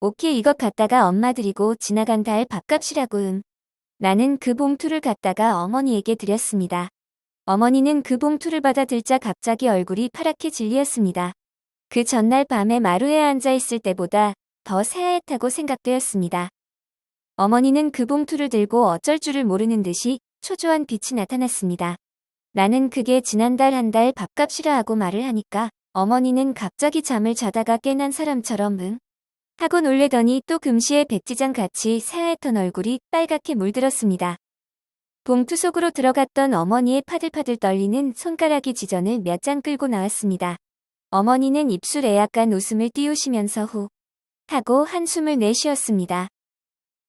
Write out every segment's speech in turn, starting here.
오케이 이것 갖다가 엄마 드리고 지나간 달 밥값이라고 나는 그 봉투를 갖다가 어머니에게 드렸습니다. 어머니는 그 봉투를 받아 들자 갑자기 얼굴이 파랗게 질리었습니다. 그 전날 밤에 마루에 앉아 있을 때보다 더 새하얗다고 생각되었습니다. 어머니는 그 봉투를 들고 어쩔 줄을 모르는 듯이 초조한 빛이 나타났습니다. 나는 그게 지난달 한 달 밥값이라 하고 말을 하니까 어머니는 갑자기 잠을 자다가 깨난 사람처럼 응? 하고 놀래더니 또 금시에 백지장 같이 새하얗던 얼굴이 빨갛게 물들었습니다. 봉투 속으로 들어갔던 어머니의 파들파들 떨리는 손가락이 지전을 몇 장 끌고 나왔습니다. 어머니는 입술에 약간 웃음을 띄우시면서 후 하고 한숨을 내쉬었습니다.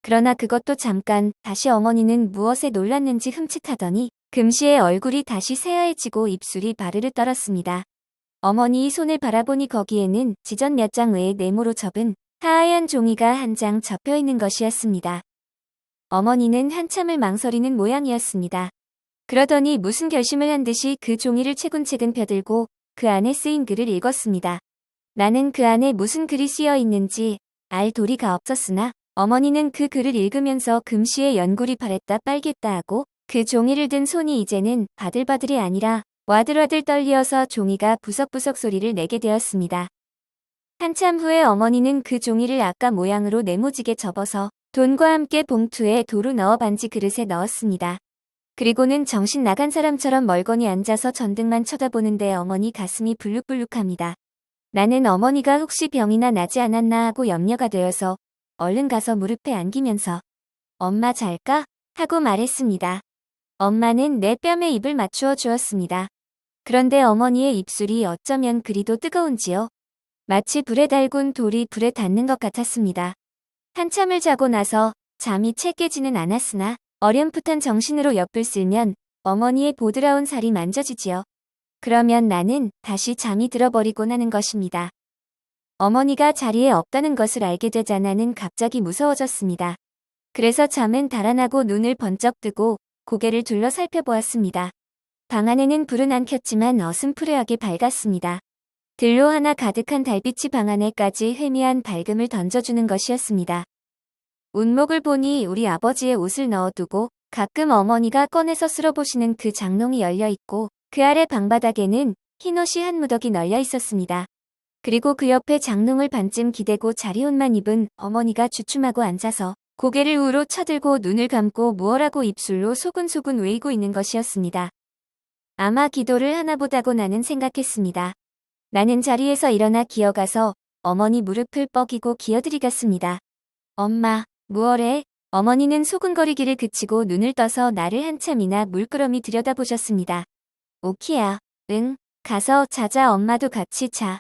그러나 그것도 잠깐, 다시 어머니는 무엇에 놀랐는지 흠칫하더니 금시에 얼굴이 다시 새하얘지고 입술이 바르르 떨었습니다. 어머니의 손을 바라보니 거기에는 지전 몇 장 외에 네모로 접은 하얀 종이가 한 장 접혀 있는 것이었습니다. 어머니는 한참을 망설이는 모양이었습니다. 그러더니 무슨 결심을 한 듯이 그 종이를 채군채군 펴들고 그 안에 쓰인 글을 읽었습니다. 나는 그 안에 무슨 글이 쓰여 있는지 알 도리가 없었으나 어머니는 그 글을 읽으면서 금시에 연골이 파랬다 빨갰다 하고 그 종이를 든 손이 이제는 바들바들이 아니라 와들와들 떨리어서 종이가 부석부석 소리를 내게 되었습니다. 한참 후에 어머니는 그 종이를 아까 모양으로 네모지게 접어서 돈과 함께 봉투에 도로 넣어 반지 그릇에 넣었습니다. 그리고는 정신 나간 사람처럼 멀거니 앉아서 전등만 쳐다보는데 어머니 가슴이 불룩불룩합니다. 나는 어머니가 혹시 병이나 나지 않았나 하고 염려가 되어서 얼른 가서 무릎에 안기면서 엄마 잘까? 하고 말했습니다. 엄마는 내 뺨에 입을 맞추어 주었습니다. 그런데 어머니의 입술이 어쩌면 그리도 뜨거운지요. 마치 불에 달군 돌이 불에 닿는 것 같았습니다. 한참을 자고 나서 잠이 채 깨지는 않았으나 어렴풋한 정신으로 옆을 쓸면 어머니의 보드라운 살이 만져지지요. 그러면 나는 다시 잠이 들어버리곤 하는 것입니다. 어머니가 자리에 없다는 것을 알게 되자 나는 갑자기 무서워졌습니다. 그래서 잠은 달아나고 눈을 번쩍 뜨고 고개를 둘러 살펴보았습니다. 방 안에는 불은 안 켰지만 어슴푸레하게 밝았습니다. 들로 하나 가득한 달빛이 방 안에까지 회미한 밝음을 던져주는 것이었습니다. 운목을 보니 우리 아버지의 옷을 넣어두고 가끔 어머니가 꺼내서 쓸어보시는 그 장롱이 열려있고 그 아래 방바닥에는 흰옷이 한 무더기 널려 있었습니다. 그리고 그 옆에 장롱을 반쯤 기대고 자리옷만 입은 어머니가 주춤하고 앉아서 고개를 우로 쳐들고 눈을 감고 무얼하고 입술로 소근소근 외이고 있는 것이었습니다. 아마 기도를 하나 보다고 나는 생각했습니다. 나는 자리에서 일어나 기어가서 어머니 무릎을 뻐기고 기어들이갔습니다. 엄마, 무얼해? 어머니는 소근거리기를 그치고 눈을 떠서 나를 한참이나 물끄러미 들여다보셨습니다. 오키야, 응, 가서 자자 엄마도 같이 자.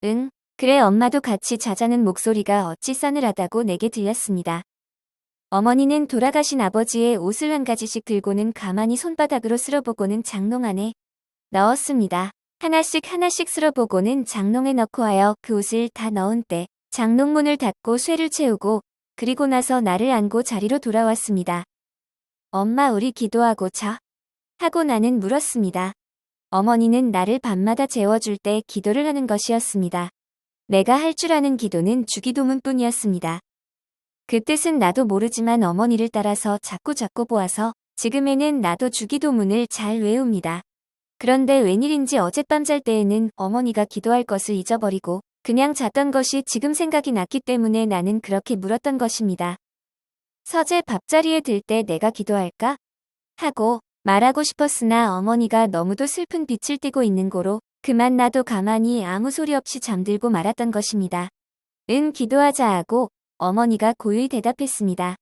응, 그래 엄마도 같이 자자는 목소리가 어찌 싸늘하다고 내게 들렸습니다. 어머니는 돌아가신 아버지의 옷을 한 가지씩 들고는 가만히 손바닥으로 쓸어보고는 장롱 안에 넣었습니다. 하나씩 하나씩 쓸어보고는 장롱에 넣고 하여 그 옷을 다 넣은 때 장롱 문을 닫고 쇠를 채우고 그리고 나서 나를 안고 자리로 돌아왔습니다. 엄마 우리 기도하고 자. 하고 나는 물었습니다. 어머니는 나를 밤마다 재워줄 때 기도를 하는 것이었습니다. 내가 할 줄 아는 기도는 주기도문뿐이었습니다. 그 뜻은 나도 모르지만 어머니를 따라서 자꾸자꾸 보아서 지금에는 나도 주기도문을 잘 외웁니다. 그런데 웬일인지 어젯밤 잘 때에는 어머니가 기도할 것을 잊어버리고 그냥 잤던 것이 지금 생각이 났기 때문에 나는 그렇게 물었던 것입니다. 서재 밥자리에 들 때 내가 기도할까? 하고 말하고 싶었으나 어머니가 너무도 슬픈 빛을 띠고 있는 고로 그만 나도 가만히 아무 소리 없이 잠들고 말았던 것입니다. 응 기도하자 하고 어머니가 고요히 대답했습니다.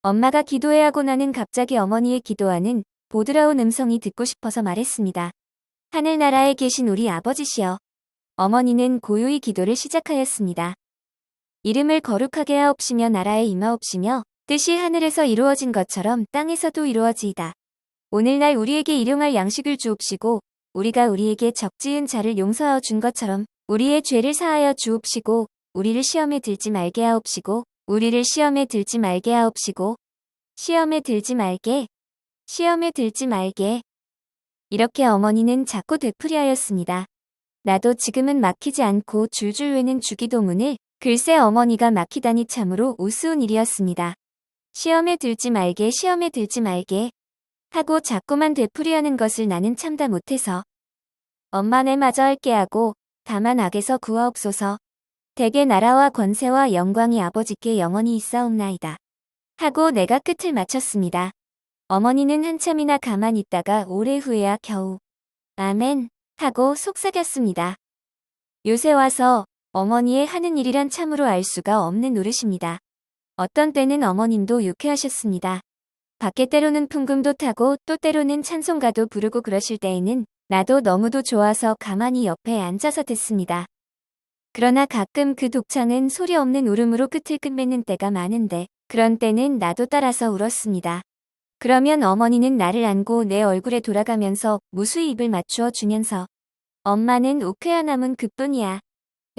엄마가 기도해 하고 나는 갑자기 어머니의 기도하는 보드라운 음성이 듣고 싶어서 말했습니다. 하늘나라에 계신 우리 아버지시여. 어머니는 고요히 기도를 시작하였습니다. 이름을 거룩하게 하옵시며 나라에 임하옵시며 뜻이 하늘에서 이루어진 것처럼 땅에서도 이루어지이다. 오늘날 우리에게 일용할 양식을 주옵시고 우리가 우리에게 적지은 자를 용서하여 준 것처럼 우리의 죄를 사하여 주옵시고 우리를 시험에 들지 말게 하옵시고 우리를 시험에 들지 말게 하옵시고 시험에 들지 말게 이렇게 어머니는 자꾸 되풀이하였습니다. 나도 지금은 막히지 않고 줄줄 외는 주기도문을 글쎄 어머니가 막히다니 참으로 우스운 일이었습니다. 시험에 들지 말게 시험에 들지 말게 하고 자꾸만 되풀이하는 것을 나는 참다 못해서 엄마네 마저 할게 하고 다만 악에서 구하옵소서. 대개 나라와 권세와 영광이 아버지께 영원히 있사옵나이다. 하고 내가 끝을 마쳤습니다. 어머니는 한참이나 가만히 있다가 오래 후에야 겨우 아멘 하고 속삭였습니다. 요새 와서 어머니의 하는 일이란 참으로 알 수가 없는 노릇입니다. 어떤 때는 어머님도 유쾌하셨습니다. 밖에 때로는 풍금도 타고 또 때로는 찬송가도 부르고 그러실 때에는 나도 너무도 좋아서 가만히 옆에 앉아서 듣습니다. 그러나 가끔 그 독창은 소리 없는 울음으로 끝을 끝맺는 때가 많은데 그런 때는 나도 따라서 울었습니다. 그러면 어머니는 나를 안고 내 얼굴에 돌아가면서 무수히 입을 맞추어 주면서 엄마는 우쾌한 남은 그뿐이야.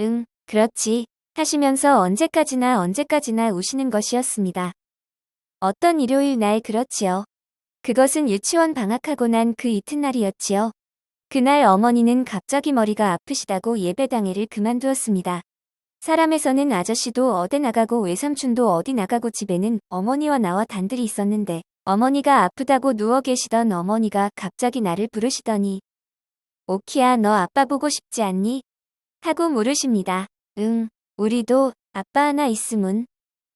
응, 그렇지 하시면서 언제까지나 우시는 것이었습니다. 어떤 일요일 날 그렇지요. 그것은 유치원 방학하고 난 그 이튿날이었지요. 그날 어머니는 갑자기 머리가 아프시다고 예배당회를 그만두었습니다. 사람에서는 아저씨도 어디 나가고 외삼촌도 어디 나가고 집에는 어머니와 나와 단둘이 있었는데 어머니가 아프다고 누워 계시던 어머니가 갑자기 나를 부르시더니 오키야 너 아빠 보고 싶지 않니? 하고 물으십니다. 응, 우리도 아빠 하나 있으문.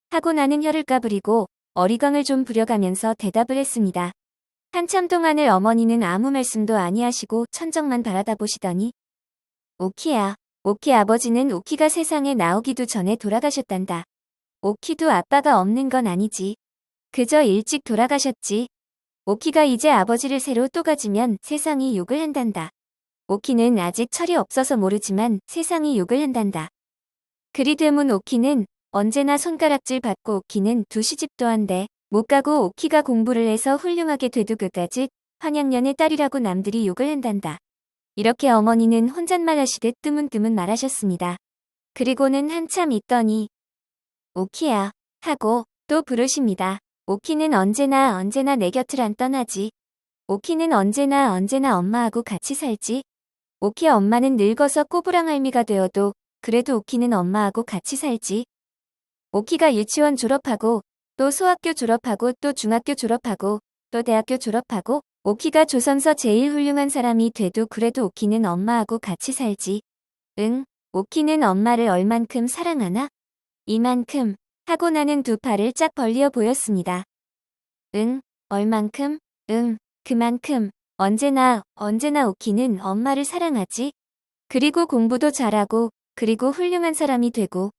하고 나는 혀를 까부리고 어리광을 좀 부려가면서 대답을 했습니다. 한참 동안을 어머니는 아무 말씀도 아니하시고 천정만 바라다 보시더니 오키야, 오키 아버지는 오키가 세상에 나오기도 전에 돌아가셨단다. 오키도 아빠가 없는 건 아니지. 그저 일찍 돌아가셨지. 오키가 이제 아버지를 새로 또 가지면 세상이 욕을 한단다. 오키는 아직 철이 없어서 모르지만 세상이 욕을 한단다. 그리 되문 오키는 언제나 손가락질 받고 오키는 두 시집도 한데 못 가고 오키가 공부를 해서 훌륭하게 돼도 그까짓 황양년의 딸이라고 남들이 욕을 한단다. 이렇게 어머니는 혼잣말 하시듯 뜨문뜨문 말하셨습니다. 그리고는 한참 있더니 오키야 하고 또 부르십니다. 오키는 언제나 내 곁을 안 떠나지. 오키는 언제나 엄마하고 같이 살지. 오키 엄마는 늙어서 꼬부랑 할미가 되어도 그래도 오키는 엄마하고 같이 살지. 오키가 유치원 졸업하고 또 소학교 졸업하고 또 중학교 졸업하고 또 대학교 졸업하고 오키가 조선서 제일 훌륭한 사람이 돼도 그래도 오키는 엄마하고 같이 살지. 응, 오키는 엄마를 얼만큼 사랑하나? 이만큼 하고 나는 두 팔을 짝 벌리어 보였습니다. 응, 얼만큼? 응, 그만큼. 언제나 오키는 엄마를 사랑하지. 그리고 공부도 잘하고 그리고 훌륭한 사람이 되고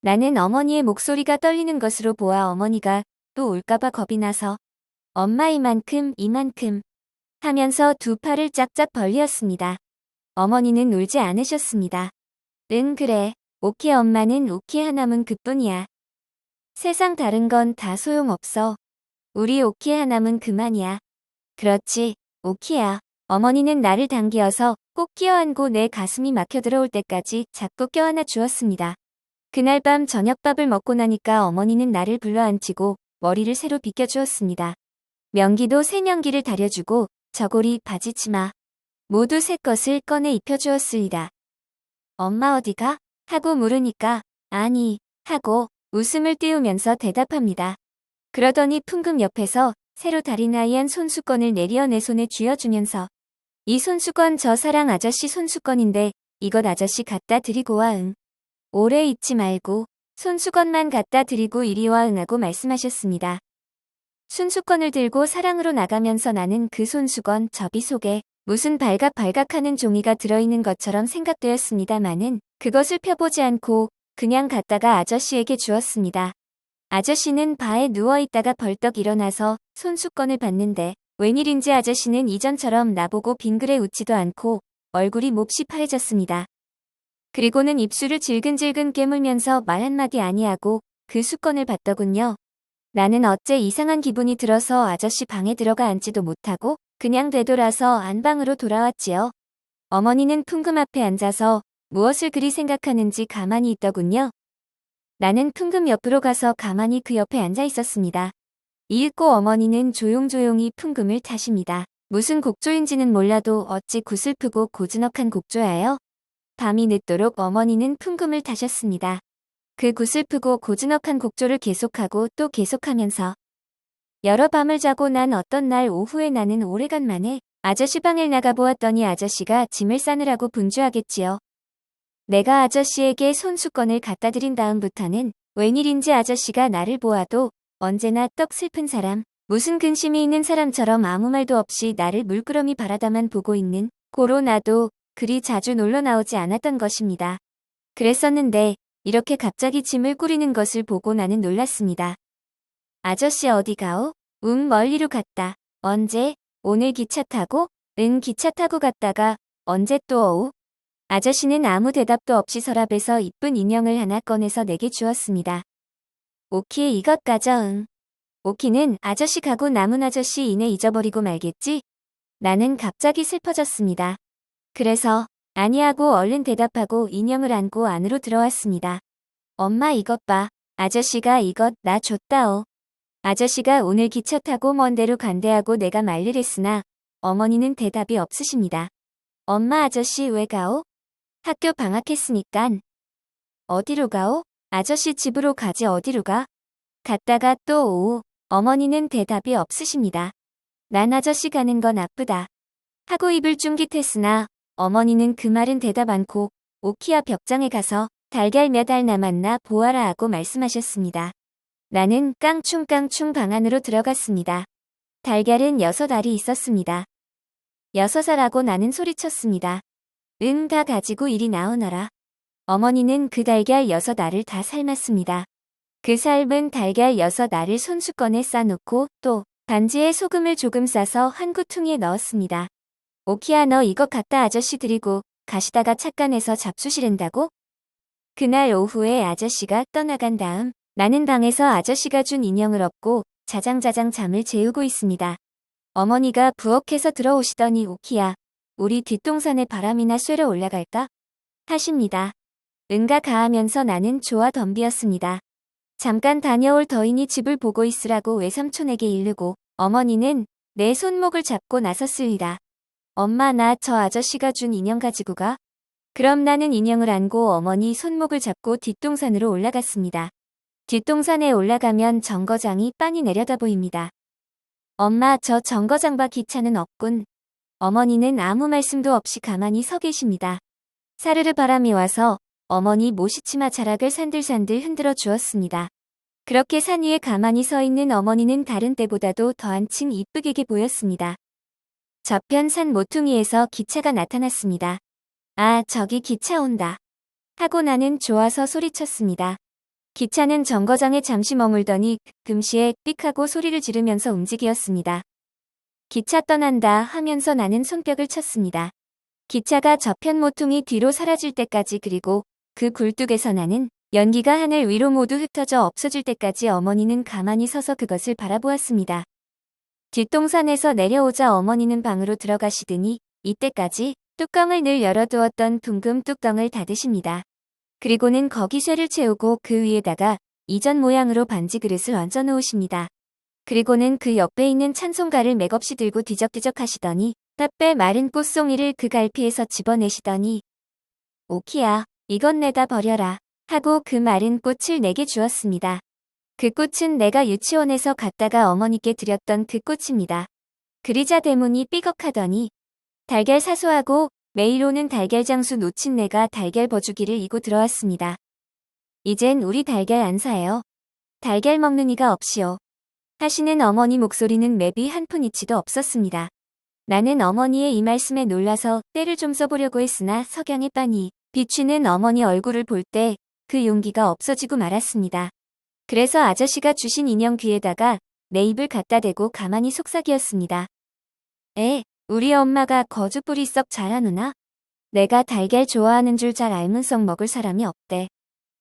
나는 어머니의 목소리가 떨리는 것으로 보아 어머니가 또 울까봐 겁이 나서 엄마 이만큼 하면서 두 팔을 짝짝 벌리었습니다. 어머니는 울지 않으셨습니다. 응 그래. 오키 엄마는 오키 하나문 그뿐이야. 세상 다른 건 다 소용없어. 우리 오키 하나문 그만이야. 그렇지, 오키야. 어머니는 나를 당기어서 꼭 끼어안고 내 가슴이 막혀 들어올 때까지 자꾸 껴안아 주었습니다. 그날 밤 저녁밥을 먹고 나니까 어머니는 나를 불러앉히고 머리를 새로 빗겨주었습니다. 명기도 새 명기를 다려주고 저고리, 바지, 치마 모두 새 것을 꺼내 입혀주었으리다. 엄마 어디가? 하고 물으니까 아니 하고 웃음을 띄우면서 대답합니다. 그러더니 풍금 옆에서 새로 다리나이한 손수건을 내리어 내 손에 쥐어주면서 이 손수건 저 사랑 아저씨 손수건인데 이것 아저씨 갖다 드리고 와 응. 오래 잊지 말고 손수건만 갖다 드리고 이리 와 응 하고 말씀하셨습니다. 손수건을 들고 사랑으로 나가면서 나는 그 손수건 접이 속에 무슨 발각발각하는 종이가 들어있는 것처럼 생각되었습니다마는 그것을 펴보지 않고 그냥 갖다가 아저씨에게 주었습니다. 아저씨는 바에 누워있다가 벌떡 일어나서 손수건을 봤는데 웬일인지 아저씨는 이전처럼 나보고 빙그레 웃지도 않고 얼굴이 몹시 파래졌습니다. 그리고는 입술을 질근질근 깨물면서 말 한마디 아니하고 그 수건을 봤더군요. 나는 어째 이상한 기분이 들어서 아저씨 방에 들어가 앉지도 못하고 그냥 되돌아서 안방으로 돌아왔지요. 어머니는 풍금 앞에 앉아서 무엇을 그리 생각하는지 가만히 있더군요. 나는 풍금 옆으로 가서 가만히 그 옆에 앉아 있었습니다. 이윽고 어머니는 조용조용히 풍금을 타십니다. 무슨 곡조인지는 몰라도 어찌 구슬프고 고즈넉한 곡조야요. 밤이 늦도록 어머니는 풍금을 타셨습니다. 그 구슬프고 고즈넉한 곡조를 계속하고 또 계속하면서 여러 밤을 자고 난 어떤 날 오후에 나는 오래간만에 아저씨 방에 나가보았더니 아저씨가 짐을 싸느라고 분주하겠지요. 내가 아저씨에게 손수건을 갖다 드린 다음부터는 웬일인지 아저씨가 나를 보아도 언제나 떡 슬픈 사람, 무슨 근심이 있는 사람처럼 아무 말도 없이 나를 물끄러미 바라다만 보고 있는 고로 나도 그리 자주 놀러 나오지 않았던 것입니다. 그랬었는데 이렇게 갑자기 짐을 꾸리는 것을 보고 나는 놀랐습니다. 아저씨 어디 가오? 멀리로 갔다. 언제? 오늘 기차 타고? 응, 기차 타고 갔다가 언제 또 오우? 아저씨는 아무 대답도 없이 서랍에서 이쁜 인형을 하나 꺼내서 내게 주었습니다. 오키 이것 가져. 응. 오키는 아저씨 가고 남은 아저씨 이내 잊어버리고 말겠지? 나는 갑자기 슬퍼졌습니다. 그래서 아니하고 얼른 대답하고 인형을 안고 안으로 들어왔습니다. 엄마 이것 봐. 아저씨가 이것 나 줬다오. 아저씨가 오늘 기차 타고 먼 데로 간대하고 내가 말리랬으나 어머니는 대답이 없으십니다. 엄마 아저씨 왜 가오? 학교 방학했으니깐. 어디로 가오? 아저씨 집으로 가지 어디로 가? 갔다가 또 오오. 어머니는 대답이 없으십니다. 난 아저씨 가는 건 나쁘다. 하고 입을 쭝깃했으나 어머니는 그 말은 대답 않고 오키야 벽장에 가서 달걀 몇 알 남았나 보아라 하고 말씀하셨습니다. 나는 깡충깡충 방 안으로 들어갔습니다. 달걀은 6알이 있었습니다. 6알하고 나는 소리쳤습니다. 응, 다 가지고 이리 나오너라. 어머니는 그 달걀 6알을 다 삶았습니다. 그 삶은 달걀 6알을 손수건에 싸놓고 또 반지에 소금을 조금 싸서 한 구퉁이에 넣었습니다. 오키야 너 이거 갖다 아저씨 드리고 가시다가 착간해서 잡수시랜다고? 그날 오후에 아저씨가 떠나간 다음 나는 방에서 아저씨가 준 인형을 업고 자장자장 잠을 재우고 있습니다. 어머니가 부엌에서 들어오시더니 오키야, 우리 뒷동산에 바람이나 쐬러 올라갈까? 하십니다. 응가 가하면서 나는 좋아 덤비었습니다. 잠깐 다녀올 터이니 집을 보고 있으라고 외삼촌에게 이르고 어머니는 내 손목을 잡고 나섰습니다. 엄마 나 저 아저씨가 준 인형 가지고 가? 그럼 나는 인형을 안고 어머니 손목을 잡고 뒷동산으로 올라갔습니다. 뒷동산에 올라가면 정거장이 빤히 내려다 보입니다. 엄마 저 정거장 밖 기차는 없군. 어머니는 아무 말씀도 없이 가만히 서 계십니다. 사르르 바람이 와서 어머니 모시치마 자락을 산들산들 흔들어 주었습니다. 그렇게 산 위에 가만히 서 있는 어머니는 다른 때보다도 더 한층 이쁘게 보였습니다. 저편 산 모퉁이에서 기차가 나타났습니다. 아, 저기 기차 온다. 하고 나는 좋아서 소리쳤습니다. 기차는 정거장에 잠시 머물더니 금시에 삑 하고 소리를 지르면서 움직였습니다. 기차 떠난다 하면서 나는 손뼉을 쳤습니다. 기차가 저편 모퉁이 뒤로 사라질 때까지 그리고 그 굴뚝에서 나는 연기가 하늘 위로 모두 흩어져 없어질 때까지 어머니는 가만히 서서 그것을 바라보았습니다. 뒷동산에서 내려오자 어머니는 방으로 들어가시더니 이때까지 뚜껑을 늘 열어두었던 둥금 뚜껑을 닫으십니다. 그리고는 거기 쇠를 채우고 그 위에다가 이전 모양으로 반지 그릇을 얹어 놓으십니다. 그리고는 그 옆에 있는 찬송가를 맥없이 들고 뒤적뒤적 하시더니 탓배 마른 꽃송이를 그 갈피에서 집어내시더니 오키야, 이건 내다 버려라 하고 그 마른 꽃을 내게 주었습니다. 그 꽃은 내가 유치원에서 갖다가 어머니께 드렸던 그 꽃입니다. 그리자 대문이 삐걱하더니 달걀 사수하고 매일 오는 달걀 장수 놓친 내가 달걀 버주기를 이고 들어왔습니다. 이젠 우리 달걀 안 사요. 달걀 먹는 이가 없이요. 하시는 어머니 목소리는 맵이 한 푼이치도 없었습니다. 나는 어머니의 이 말씀에 놀라서 때를 좀 써보려고 했으나 석양에 빤히 비추는 어머니 얼굴을 볼 때 그 용기가 없어지고 말았습니다. 그래서 아저씨가 주신 인형 귀에다가 내 입을 갖다 대고 가만히 속삭이었습니다. 우리 엄마가 거주뿌리 썩 잘하누나? 내가 달걀 좋아하는 줄 잘 알면서 먹을 사람이 없대.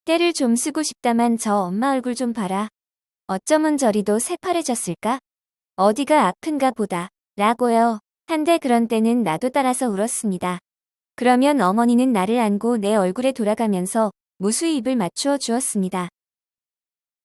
때를 좀 쓰고 싶다만 저 엄마 얼굴 좀 봐라. 어쩌면 저리도 새파래졌을까? 어디가 아픈가 보다. 라고요. 한데 그런 때는 나도 따라서 울었습니다. 그러면 어머니는 나를 안고 내 얼굴에 돌아가면서 무수히 입을 맞추어 주었습니다.